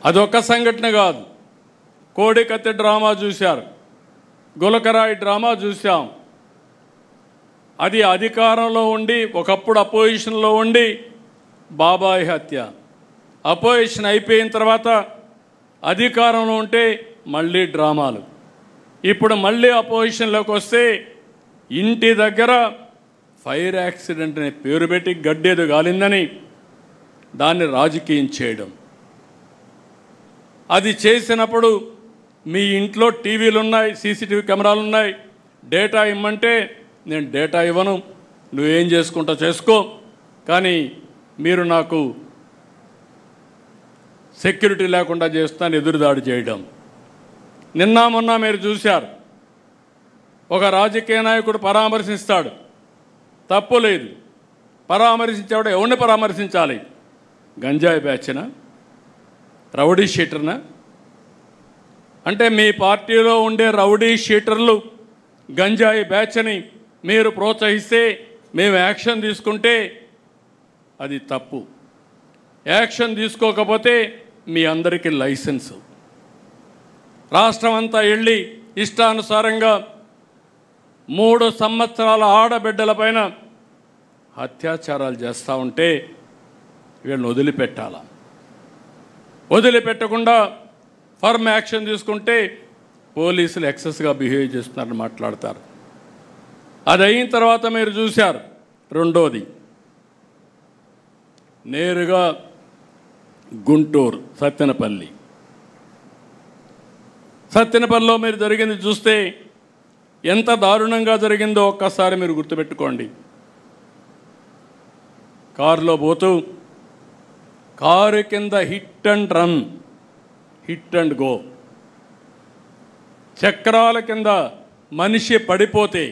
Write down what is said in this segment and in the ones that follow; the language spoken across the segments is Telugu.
అదొక్క సంఘటన కాదు. కోడికత్తి డ్రామా చూశారు, గులకరాయి డ్రామా చూసాం. అది అధికారంలో ఉండి ఒకప్పుడు అపోజిషన్లో ఉండి బాబాయ్ హత్య, అపోజిషన్ అయిపోయిన తర్వాత అధికారంలో ఉంటే మళ్ళీ డ్రామాలు. ఇప్పుడు మళ్ళీ అపోజిషన్లోకి వస్తే ఇంటి దగ్గర ఫైర్ యాక్సిడెంట్ అనే పేరు పెట్టి గడ్డేదో గాలిందని దాన్ని రాజకీయం చేయడం. అది చేసినప్పుడు మీ ఇంట్లో టీవీలు ఉన్నాయి, సీసీటీవీ కెమెరాలు ఉన్నాయి, డేటా ఇమ్మంటే నేను డేటా ఇవ్వను, నువ్వేం చేసుకుంటా చేసుకో, కానీ మీరు నాకు సెక్యూరిటీ లేకుండా చేస్తాను ఎదురుదాడి చేయడం. నిన్న మొన్న మీరు చూశారు, ఒక రాజకీయ నాయకుడు పరామర్శిస్తాడు, తప్పు లేదు, పరామర్శించేవాడు ఎవరిని పరామర్శించాలి? గంజాయి బ్యాచ్నా, రౌడీ షీటర్నా? అంటే మీ పార్టీలో ఉండే రౌడీ షీటర్లు గంజాయి బ్యాచ్ని మీరు ప్రోత్సహిస్తే మేము యాక్షన్ తీసుకుంటే అది తప్పు. యాక్షన్ తీసుకోకపోతే మీ అందరికీ లైసెన్సు. రాష్ట్రం అంతా వెళ్ళి ఇష్టానుసారంగా 3 సంవత్సరాల ఆడబిడ్డలపైన అత్యాచారాలు చేస్తూ ఉంటే వీళ్ళని వదిలిపెట్టాలా? వదిలిపెట్టకుండా ఫర్మ్ యాక్షన్ తీసుకుంటే పోలీసులు ఎక్సెస్గా బిహేవ్ చేస్తున్నారని మాట్లాడతారు. అది అయిన తర్వాత మీరు చూశారు, రెండోది నేరుగా గుంటూరు సత్తెనపల్లిలో మీరు జరిగింది చూస్తే ఎంత దారుణంగా జరిగిందో ఒక్కసారి మీరు గుర్తుపెట్టుకోండి. కారులో పోతూ కారు కింద hit and run, hit and go, చక్రాల కింద మనిషి పడిపోతే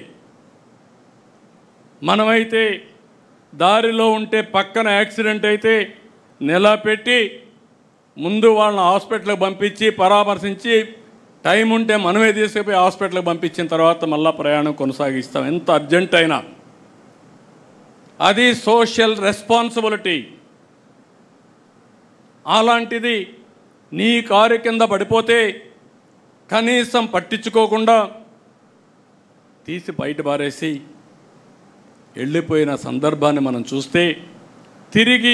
మనమైతే దారిలో ఉంటే పక్కన యాక్సిడెంట్ అయితే నిలబెట్టి ముందు వాళ్ళని హాస్పిటల్కి పంపించి పరామర్శించి టైం ఉంటే మనమే తీసుకుపోయి హాస్పిటల్కి పంపించిన తర్వాత మళ్ళీ ప్రయాణం కొనసాగిస్తాం, ఎంత అర్జెంట్ అయినా. అది సోషల్ రెస్పాన్సిబిలిటీ. అలాంటిది నీ కారు కింద పడిపోతే కనీసం పట్టించుకోకుండా తీసి బయట పారేసి వెళ్ళిపోయిన సందర్భాన్ని మనం చూస్తే, తిరిగి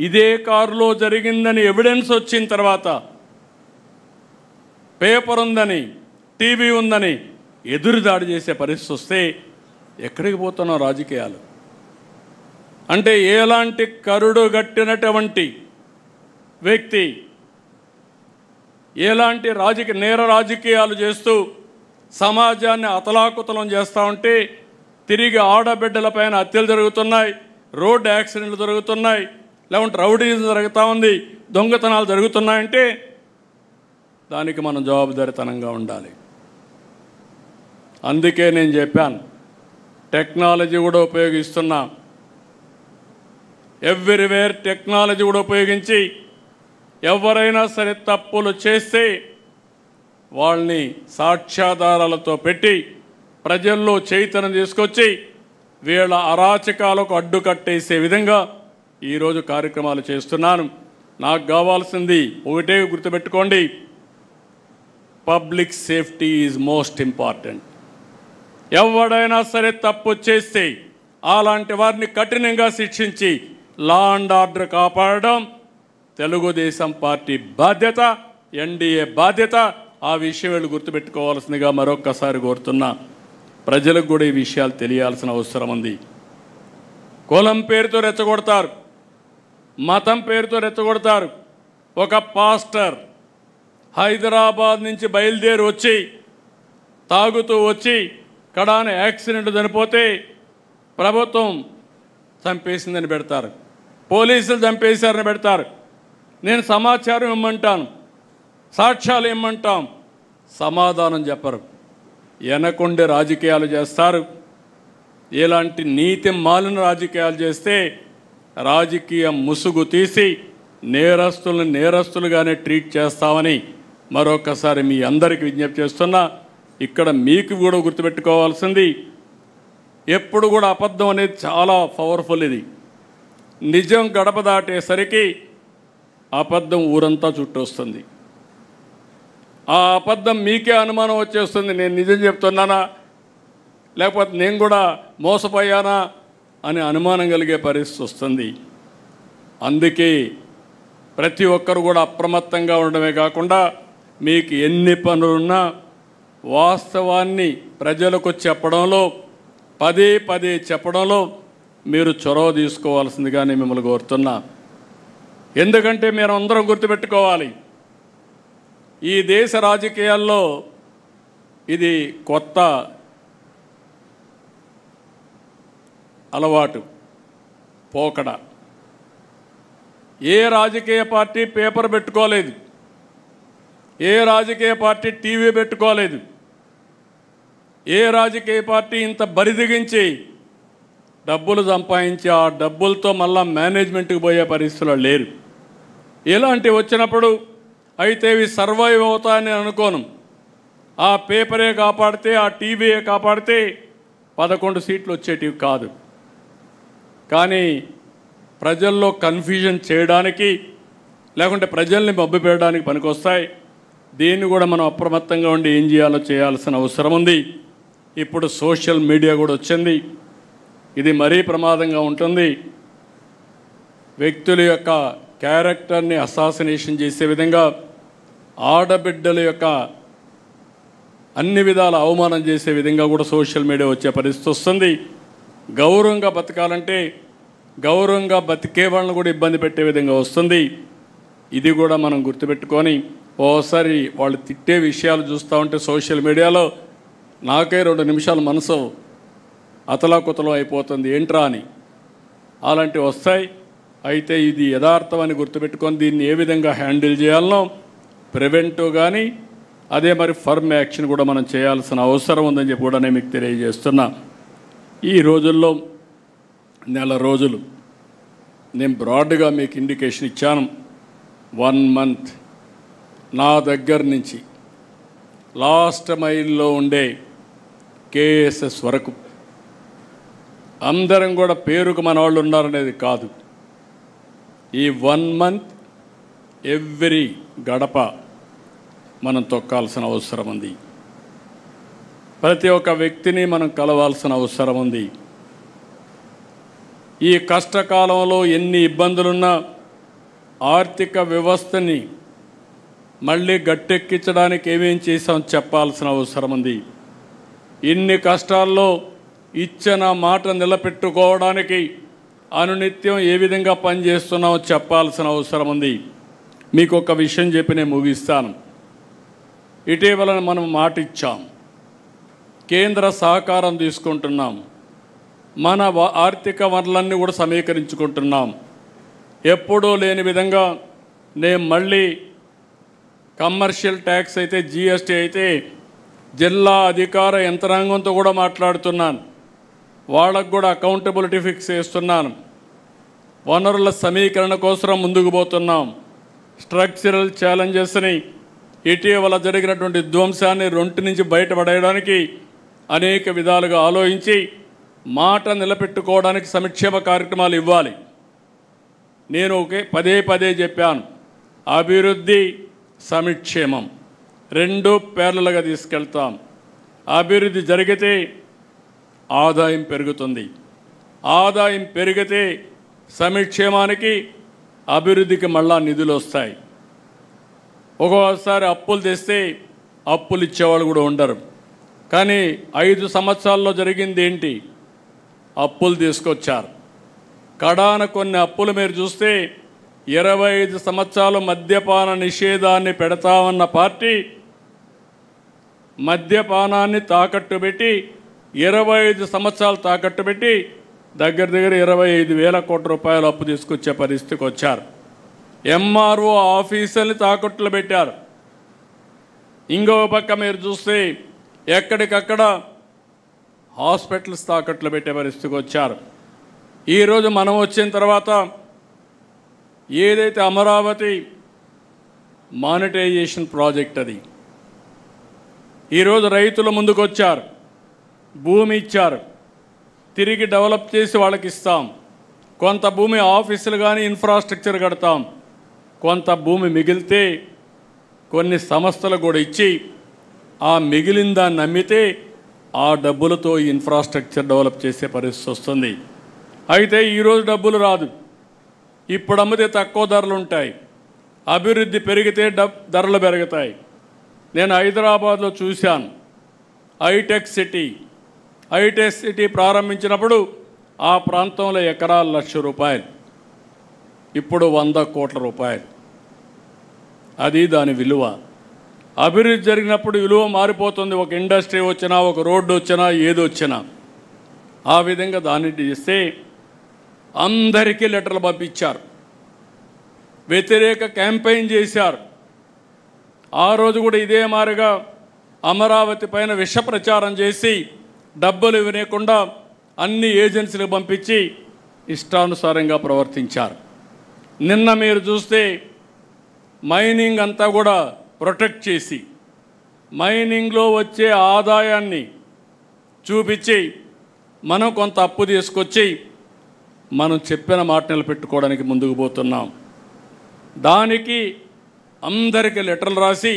ఇదే కారులో జరిగిందని ఎవిడెన్స్ వచ్చిన తర్వాత, పేపర్ ఉందని, టీవీ ఉందని ఎదురుదాడి చేసే పరిస్థితి వస్తే ఎక్కడికి పోతున్నాం రాజకీయాలు? అంటే ఎలాంటి కరుడు గట్టినటువంటి వ్యక్తి ఎలాంటి నేర రాజకీయాలు చేస్తూ సమాజాన్ని అతలాకుతలం చేస్తూ ఉంటే తిరిగి ఆడబిడ్డలపైన హత్యలు జరుగుతున్నాయి, రోడ్డు యాక్సిడెంట్లు జరుగుతున్నాయి, లేకుంటే రౌడీజం జరుగుతూ ఉంది, దొంగతనాలు జరుగుతున్నాయంటే దానికి మనం జవాబుదారీతనంగా ఉండాలి. అందుకే నేను చెప్పాను, టెక్నాలజీ కూడా ఉపయోగిస్తున్నాం. ఎవ్రీవేర్ టెక్నాలజీ కూడా ఉపయోగించి ఎవరైనా సరే తప్పులు చేస్తే వాళ్ళని సాక్ష్యాధారాలతో పెట్టి ప్రజల్లో చైతన్యం తీసుకొచ్చి వీళ్ళ అరాచకాలకు అడ్డుకట్టేసే విధంగా ఈరోజు కార్యక్రమాలు చేస్తున్నాను. నాకు కావాల్సింది ఒకటే గుర్తుపెట్టుకోండి, public safety is most important. ఎవడైనా సరే తప్పు చేస్తే అలాంటి వారిని కఠినంగా శిక్షించి లా అండ్ ఆర్డర్ కాపాడడం తెలుగుదేశం పార్టీ బాధ్యత, ఎన్డీఏ బాధ్యత. ఆ విషయం వీళ్ళు గుర్తుపెట్టుకోవాల్సిందిగా మరొక్కసారి కోరుతున్నా. ప్రజలకు కూడా ఈ విషయాలు తెలియాల్సిన అవసరం ఉంది. కులం పేరుతో రెచ్చగొడతారు, మతం పేరుతో రెచ్చగొడతారు. ఒక పాస్టర్ హైదరాబాద్ నుంచి బయలుదేరి వచ్చి తాగుతూ వచ్చి కడాన యాక్సిడెంట్ చనిపోతే ప్రభుత్వం చంపేసిందని పెడతారు, పోలీసులు చంపేశారని పెడతారు. నేను సమాచారం ఇమ్మంటాను, సాక్ష్యాలు ఇమ్మంటాం, సమాధానం చెప్పరు. వెనకుండే రాజకీయాలు చేస్తారు. ఇలాంటి నీతి మాలిన రాజకీయాలు చేస్తే రాజకీయ ముసుగు తీసి నేరస్తులను నేరస్తులుగానే ట్రీట్ చేస్తామని మరొకసారి మీ అందరికీ విజ్ఞప్తి చేస్తున్నా. ఇక్కడ మీకు కూడా గుర్తుపెట్టుకోవాల్సింది, ఎప్పుడు కూడా అబద్ధం అనేది చాలా పవర్ఫుల్. ఇది నిజం గడప దాటేసరికి అబద్ధం ఊరంతా చుట్టొస్తుంది. ఆ అబద్ధం మీకే అనుమానం వచ్చేస్తుంది, నేను నిజం చెప్తున్నానా లేకపోతే నేను కూడా మోసపోయానా అని అనుమానం కలిగే పరిస్థితి వస్తుంది. అందుకే ప్రతి ఒక్కరు కూడా అప్రమత్తంగా ఉండడమే కాకుండా మీకు ఎన్ని పనులున్నా వాస్తవాన్ని ప్రజలకు చెప్పడంలో పదే పదే చెప్పడంలో మీరు చొరవ తీసుకోవాల్సిందిగా నేను మిమ్మల్ని కోరుతున్నా. ఎందుకంటే మీరు అందరం గుర్తుపెట్టుకోవాలి, ఈ దేశ రాజకీయాల్లో ఇది కొత్త అలవాటు పోకడ. ఏ రాజకీయ పార్టీ పేపర్ పెట్టుకోలేదు, ఏ రాజకీయ పార్టీ టీవీ పెట్టుకోలేదు, ఏ రాజకీయ పార్టీ ఇంత బరిదిగించి డబ్బులు సంపాదించి ఆ డబ్బులతో మళ్ళా మేనేజ్మెంట్కి పోయే పరిస్థితుల్లో లేరు. ఇలాంటివి వచ్చినప్పుడు అయితే ఇవి సర్వైవ్ అవుతాయని అనుకోను. ఆ పేపరే కాపాడితే, ఆ టీవీయే కాపాడితే 11 సీట్లు వచ్చేటివి కాదు. కానీ ప్రజల్లో కన్ఫ్యూజన్ చేయడానికి లేకుంటే ప్రజల్ని మభ్యపెట్టడానికి పనికొస్తాయి. దీన్ని కూడా మనం అప్రమత్తంగా ఉండి ఏం చేయాలో చేయాల్సిన అవసరం ఉంది. ఇప్పుడు సోషల్ మీడియా కూడా వచ్చింది, ఇది మరీ ప్రమాదంగా ఉంటుంది. వ్యక్తుల యొక్క క్యారెక్టర్ని అసాసినేషన్ చేసే విధంగా, ఆడబిడ్డల యొక్క అన్ని విధాల అవమానం చేసే విధంగా కూడా సోషల్ మీడియా వచ్చే పరిస్థితి వస్తుంది. గౌరవంగా బతకాలంటే గౌరవంగా బతికే వాళ్ళని కూడా ఇబ్బంది పెట్టే విధంగా వస్తుంది. ఇది కూడా మనం గుర్తుపెట్టుకొని ఓసారి వాళ్ళు తిట్టే విషయాలు చూస్తూ ఉంటే సోషల్ మీడియాలో నాకే 2 నిమిషాలు మనసు అతలాకుతలం అయిపోతుంది, ఏంట్రా అని. అలాంటివి వస్తాయి. అయితే ఇది యథార్థం అని గుర్తుపెట్టుకొని దీన్ని ఏ విధంగా హ్యాండిల్ చేయాలనో ప్రివెంటివ్ కానీ అదే మరి ఫర్మ్ యాక్షన్ కూడా మనం చేయాల్సిన అవసరం ఉందని చెప్పి కూడా నేను మీకు తెలియజేస్తున్నా. ఈ రోజుల్లో నెల రోజులు నేను బ్రాడ్గా మీకు ఇండికేషన్ ఇచ్చాను. 1 మంత్ నా దగ్గర నుంచి లాస్ట్ మైల్లో ఉండే కేఎస్ఎస్ వరకు అందరం కూడా పేరుకు మన వాళ్ళు ఉన్నారనేది కాదు. ఈ 1 మంత్ ఎవ్రీ గడప మనం తొక్కాల్సిన అవసరం ఉంది. ప్రతి ఒక్క వ్యక్తిని మనం కలవాల్సిన అవసరం ఉంది. ఈ కష్టకాలంలో ఎన్ని ఇబ్బందులున్నా ఆర్థిక వ్యవస్థని మళ్ళీ గట్టెక్కించడానికి ఏమేం చేసాం చెప్పాల్సిన అవసరం ఉంది. ఇన్ని కష్టాల్లో ఇచ్చిన మాట నిలబెట్టుకోవడానికి అనునిత్యం ఏ విధంగా పనిచేస్తున్నామో చెప్పాల్సిన అవసరం ఉంది. మీకు ఒక విషయం చెప్పి నేను ముగిస్తాను. ఇటీవల మనం మాట ఇచ్చాం, కేంద్ర సహకారం తీసుకుంటున్నాం, మన ఆర్థిక వనరులన్నీ కూడా సమీకరించుకుంటున్నాం. ఎప్పుడూ లేని విధంగా నేను మళ్ళీ కమర్షియల్ ట్యాక్స్ అయితే జిఎస్టీ అయితే జిల్లా అధికార యంత్రాంగంతో కూడా మాట్లాడుతున్నాను. వాళ్ళకు కూడా అకౌంటబిలిటీ ఫిక్స్ చేస్తున్నాను. వనరుల సమీకరణ కోసం ముందుకు పోతున్నాం. స్ట్రక్చరల్ ఛాలెంజెస్ని ఇటీవల జరిగినటువంటి విధ్వంసాన్ని 2 నుంచి బయటపడేయడానికి అనేక విధాలుగా ఆలోచించి మాట నిలబెట్టుకోవడానికి సంక్షేమ కార్యక్రమాలు ఇవ్వాలి. నేను పదే పదే చెప్పాను, అభివృద్ధి సంక్షేమం 2 ప్యారలల్గా తీసుకెళ్తాం. అభివృద్ధి జరిగితే ఆదాయం పెరుగుతుంది, ఆదాయం పెరిగితే సంక్షేమానికి అభివృద్ధికి మళ్ళా నిధులు వస్తాయి. ఒక్కోసారి అప్పులు తెస్తే అప్పులు ఇచ్చేవాళ్ళు కూడా ఉండరు. కానీ 5 సంవత్సరాల్లో జరిగింది ఏంటి? అప్పులు తీసుకొచ్చారు. కడాన కొన్ని అప్పులు మీరు చూస్తే 25 సంవత్సరాలు మద్యపాన నిషేధాన్ని పెడతామన్న పార్టీ మద్యపానాన్ని తాకట్టు పెట్టి 25 సంవత్సరాలు తాకట్టు పెట్టి దగ్గర 25,000 కోట్ల రూపాయలు అప్పు తీసుకొచ్చే పరిస్థితికి వచ్చారు. ఎంఆర్ఓ ఆఫీసుల్ని తాకట్టులు పెట్టారు. ఇంకో పక్క మీరు చూస్తే ఎక్కడికక్కడ హాస్పిటల్స్ తాకట్లు పెట్టే పరిస్థితికి వచ్చారు. ఈరోజు మనం వచ్చిన తర్వాత ఏదైతే అమరావతి మానిటైజేషన్ ప్రాజెక్ట్ అది ఈరోజు రైతుల ముందుకు వచ్చారు, భూమి ఇచ్చారు, తిరిగి డెవలప్ చేసి వాళ్ళకి ఇస్తాం. కొంత భూమి ఆఫీసులు కానీ ఇన్ఫ్రాస్ట్రక్చర్ కడతాం, కొంత భూమి మిగిలితే కొన్ని సంస్థలు కూడా ఇచ్చి ఆ మిగిలిన దాన్ని అమ్మితే ఆ డబ్బులతో ఇన్ఫ్రాస్ట్రక్చర్ డెవలప్ చేసే పరిస్థితి వస్తుంది. అయితే ఈరోజు డబ్బులు రాదు, ఇప్పుడు అమ్మితే తక్కువ ధరలు ఉంటాయి, అభివృద్ధి పెరిగితే ధరలు పెరుగుతాయి. నేను హైదరాబాద్లో చూశాను హైటెక్ సిటీ ప్రారంభించినప్పుడు ఆ ప్రాంతంలో ఎకరాలు ₹1,00,000, ఇప్పుడు 100 కోట్ల రూపాయలు. అది దాని విలువ. అభివృద్ధి జరిగినప్పుడు విలువ మారిపోతుంది. ఒక ఇండస్ట్రీ వచ్చినా, ఒక రోడ్డు వచ్చినా, ఏది వచ్చినా. ఆ విధంగా దాన్ని చేస్తే అందరికీ లెటర్లు పంపించారు, వ్యతిరేక క్యాంపెయిన్ చేశారు. ఆ రోజు కూడా ఇదే మారిగా అమరావతి పైన విష ప్రచారం చేసి డబ్బులు ఇవ్వకుండా అన్ని ఏజెన్సీలకు పంపించి ఇష్టానుసారంగా ప్రవర్తించారు. నిన్న మీరు చూస్తే మైనింగ్ అంతా కూడా ప్రొటెక్ట్ చేసి మైనింగ్లో వచ్చే ఆదాయాన్ని చూపించి మనం కొంత అప్పు తీసుకొచ్చి మనం చెప్పిన మాట నిలబెట్టుకోవడానికి ముందుకు పోతున్నాం. దానికి అందరికీ లెటర్లు రాసి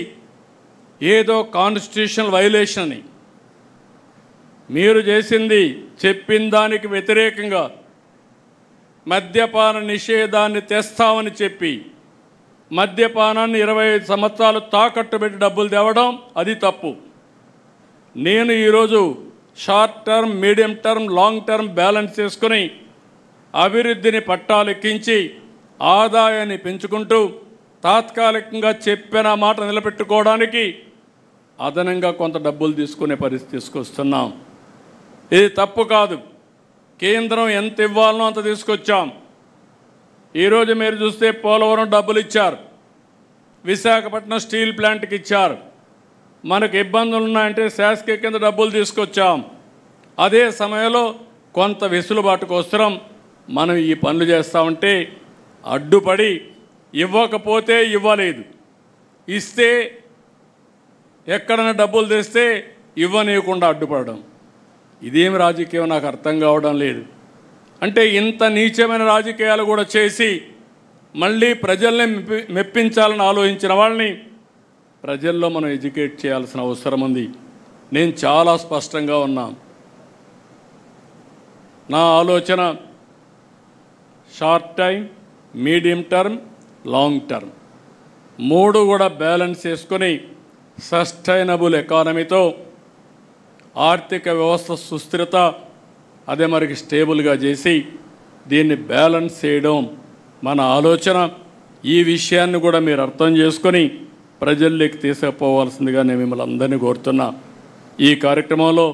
ఏదో కాన్స్టిట్యూషనల్ వైలేషన్ అని, మీరు చేసింది చెప్పిన దానికి వ్యతిరేకంగా మద్యపాన నిషేధాన్ని తెస్తామని చెప్పి మద్యపానాన్ని 25 సంవత్సరాలు తాకట్టు పెట్టి డబ్బులు తేవడం అది తప్పు. నేను ఈరోజు short term, medium term, long term balance చేసుకుని అభివృద్ధిని పట్టాలెక్కించి ఆదాయాన్ని పెంచుకుంటూ తాత్కాలికంగా చెప్పిన మాట నిలబెట్టుకోవడానికి అదనంగా కొంత డబ్బులు తీసుకునే పరిస్థితి తీసుకొస్తున్నాం. ఇది తప్పు కాదు. కేంద్రం ఎంత ఇవ్వాలనో అంత తీసుకొచ్చాం. ఈరోజు మీరు చూస్తే పోలవరం డబ్బులు ఇచ్చారు, విశాఖపట్నం స్టీల్ ప్లాంట్కి ఇచ్చారు. మనకు ఇబ్బందులు ఉన్నాయంటే శాసక కింద డబ్బులు తీసుకొచ్చాం. అదే సమయంలో కొంత వెసులుబాటు కోసం మనం ఈ పనులు చేస్తామంటే అడ్డుపడి ఇవ్వకపోతే ఇవ్వలేదు, ఇస్తే ఎక్కడైనా డబ్బులు తెస్తే ఇవ్వనీయకుండా అడ్డుపడడం, ఇదేమి రాజకీయం నాకు అర్థం కావడం లేదు. అంటే ఇంత నీచమైన రాజకీయాలు కూడా చేసి మళ్ళీ ప్రజల్ని మెప్పించాలని ఆలోచించిన వాళ్ళని ప్రజల్లో మనం ఎడ్యుకేట్ చేయాల్సిన అవసరం ఉంది. నేను చాలా స్పష్టంగా ఉన్నా. నా ఆలోచన short time, medium term, long term 3 కూడా బ్యాలెన్స్ చేసుకొని సస్టైనబుల్ ఎకానమీతో ఆర్థిక వ్యవస్థ సుస్థిరత అదే మరికి స్టేబుల్గా చేసి దీన్ని బ్యాలెన్స్ చేయడం మన ఆలోచన. ఈ విషయాన్ని కూడా మీరు అర్థం చేసుకొని ప్రజల్లోకి తీసుకుపోవాల్సిందిగా నేను మిమ్మల్ని అందరినీ కోరుతున్నా. ఈ కార్యక్రమంలో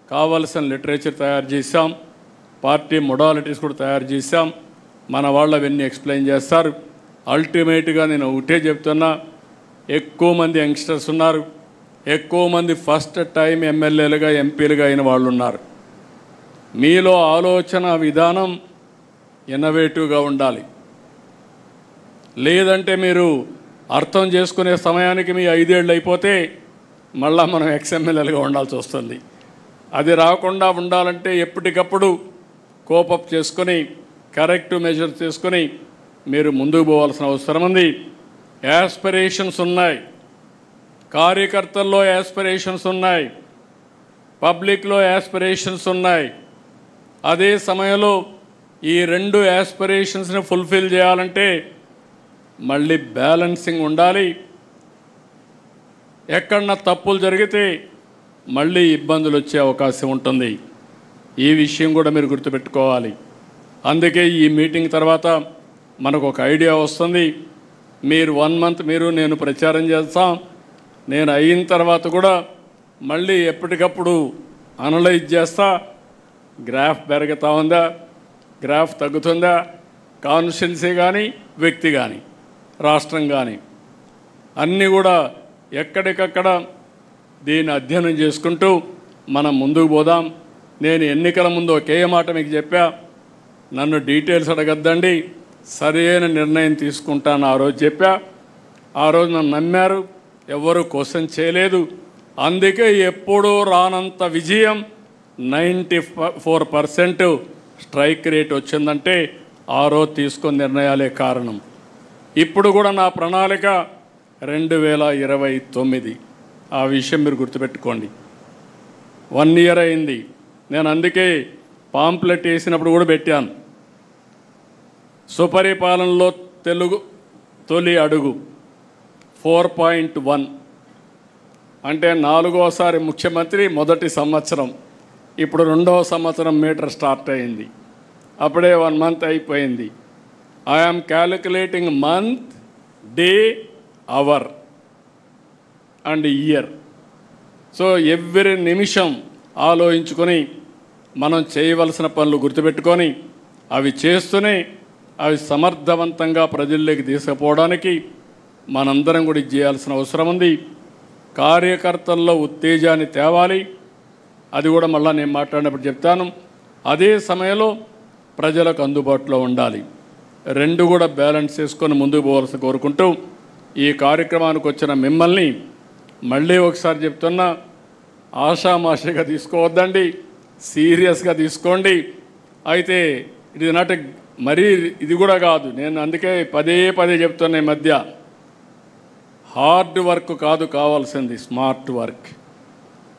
కావాల్సిన లిటరేచర్ తయారు చేశాం, పార్టీ మొడాలిటీస్ కూడా తయారు చేశాం. మన వాళ్ళు అవన్నీ ఎక్స్ప్లెయిన్ చేస్తారు. అల్టిమేట్గా నేను ఒకటే చెప్తున్నా, ఎక్కువ మంది యంగ్స్టర్స్ ఉన్నారు, ఎక్కువ మంది ఫస్ట్ టైం ఎమ్మెల్యేలుగా, ఎంపీలుగా అయిన వాళ్ళు ఉన్నారు. మీలో ఆలోచన విధానం ఇన్నోవేటివ్గా ఉండాలి. లేదంటే మీరు అర్థం చేసుకునే సమయానికి మీ 5 ఏళ్ళు అయిపోతే మళ్ళా మనం ఎక్స్ఎమ్మెల్యేలుగా ఉండాల్సి వస్తుంది. అది రాకుండా ఉండాలంటే ఎప్పటికప్పుడు కోపప్ చేసుకొని కరెక్టివ్ మెజర్స్ తీసుకొని మీరు ముందుకు పోవాల్సిన అవసరం ఉంది. యాస్పిరేషన్స్ ఉన్నాయి, కార్యకర్తల్లో యాస్పిరేషన్స్ ఉన్నాయి, పబ్లిక్లో యాస్పిరేషన్స్ ఉన్నాయి. అదే సమయంలో ఈ 2 యాస్పిరేషన్స్ని ఫుల్ఫిల్ చేయాలంటే మళ్ళీ బ్యాలెన్సింగ్ ఉండాలి. ఎక్కడన్నా తప్పులు జరిగితే మళ్ళీ ఇబ్బందులు వచ్చే అవకాశం ఉంటుంది. ఈ విషయం కూడా మీరు గుర్తుపెట్టుకోవాలి. అందుకే ఈ మీటింగ్ తర్వాత మనకు ఒక ఐడియా వస్తుంది. మీరు 1 మంత్ మీరు నేను ప్రచారం చేస్తాం. నేను అయిన తర్వాత కూడా మళ్ళీ ఎప్పటికప్పుడు అనలైజ్ చేస్తా. గ్రాఫ్ పెరుగుతూ ఉందా, గ్రాఫ్ తగ్గుతుందా, కాన్స్టిట్యున్సీ కానీ, వ్యక్తి కానీ, రాష్ట్రం కానీ అన్నీ కూడా ఎక్కడికక్కడ దీన్ని అధ్యయనం చేసుకుంటూ మనం ముందుకు పోదాం. నేను ఎన్నికల ముందు ఒకే మాట మీకు చెప్పా, నన్ను డీటెయిల్స్ అడగద్దండి, సరైన నిర్ణయం తీసుకుంటాను ఆ రోజు చెప్పా. ఆ రోజు నన్ను నమ్మారు, ఎవరు క్వశ్చన్ చేయలేదు. అందుకే ఎప్పుడూ రానంత విజయం 94% స్ట్రైక్ రేట్ వచ్చిందంటే ఆ రోజు తీసుకున్న నిర్ణయాలే కారణం. ఇప్పుడు కూడా నా ప్రణాళిక 2029. ఆ విషయం మీరు గుర్తుపెట్టుకోండి. 1 ఇయర్ అయింది. నేను అందుకే పాంప్లెట్ వేసినప్పుడు కూడా పెట్టాను. సుపరిపాలనలో తెలుగు తొలి అడుగు 4.1 అంటే 4వసారి ముఖ్యమంత్రి మొదటి సంవత్సరం. ఇప్పుడు 2వ సంవత్సరం మీటర్ స్టార్ట్ అయింది. అప్పుడే 1 మంత్ అయిపోయింది. I'm calculating month, day, hour and year. So every నిమిషం ఆలోచించుకొని మనం చేయవలసిన పనులు గుర్తుపెట్టుకొని అవి చేస్తూనే అవి సమర్థవంతంగా ప్రజల్లోకి తీసుకుపోవడానికి మనందరం కూడా చేయాల్సిన అవసరం ఉంది. కార్యకర్తల్లో ఉత్తేజాన్ని తేవాలి. అది కూడా మళ్ళీ నేను మాట్లాడినప్పుడు చెప్తాను. అదే సమయంలో ప్రజలకు అందుబాటులో ఉండాలి. 2 కూడా బ్యాలెన్స్ చేసుకొని ముందుకు పోవాల్సి కోరుకుంటూ ఈ కార్యక్రమానికి వచ్చిన మిమ్మల్ని మళ్ళీ ఒకసారి చెప్తున్నా, ఆషామాషిగా తీసుకోవద్దండి, సీరియస్గా తీసుకోండి. అయితే ఇది నాటి మరీ ఇది కూడా కాదు. నేను అందుకే పదే చెప్తున్నా, ఈ మధ్య హార్డ్ వర్క్ కాదు కావాల్సింది, స్మార్ట్ వర్క్.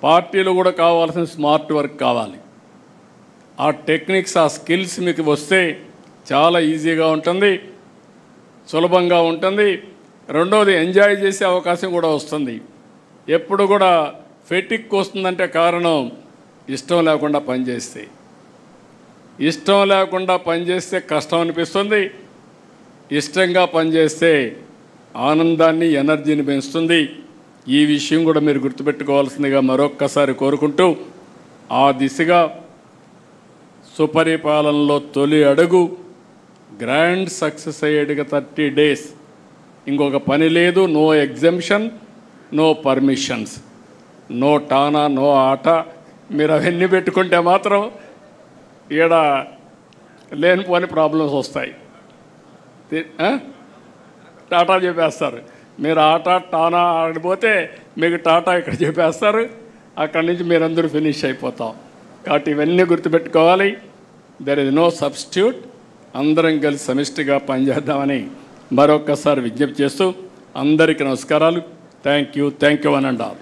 పార్టీలు కూడా కావాల్సిన స్మార్ట్ వర్క్ కావాలి. ఆ టెక్నిక్స్, ఆ స్కిల్స్ మీకు వస్తే చాలా ఈజీగా ఉంటుంది, సులభంగా ఉంటుంది. రెండోది ఎంజాయ్ చేసే అవకాశం కూడా వస్తుంది. ఎప్పుడు కూడా ఫెటిక్ వస్తుందంటే కారణం ఇష్టం లేకుండా పనిచేస్తే. ఇష్టం లేకుండా పనిచేస్తే కష్టం అనిపిస్తుంది. ఇష్టంగా పనిచేస్తే ఆనందాన్ని, ఎనర్జీని పెంచుతుంది. ఈ విషయం కూడా మీరు గుర్తుపెట్టుకోవాల్సిందిగా మరొక్కసారి కోరుకుంటూ, ఆ దిశగా సుపరిపాలనలో తొలి అడుగు గ్రాండ్ సక్సెస్ అయ్యేట్టుగా 30 days. ఇంకొక పని లేదు. No exemption, no permissions, no టానా, నో ఆట. మీరు అవన్నీ పెట్టుకుంటే మాత్రం ఈడ లేనిపోని ప్రాబ్లమ్స్ వస్తాయి. టాటా చెప్పేస్తారు. మీరు ఆట టానా ఆడిపోతే మీకు టాటా ఇక్కడ చెప్పేస్తారు. అక్కడి నుంచి మీరందరూ ఫినిష్ అయిపోతాం. కాబట్టి ఇవన్నీ గుర్తుపెట్టుకోవాలి. There is no substitute. అందరం కలిసి సమిష్టిగా పనిచేద్దామని మరొక్కసారి విజ్ఞప్తి చేస్తూ అందరికీ నమస్కారాలు. Thank you one and all.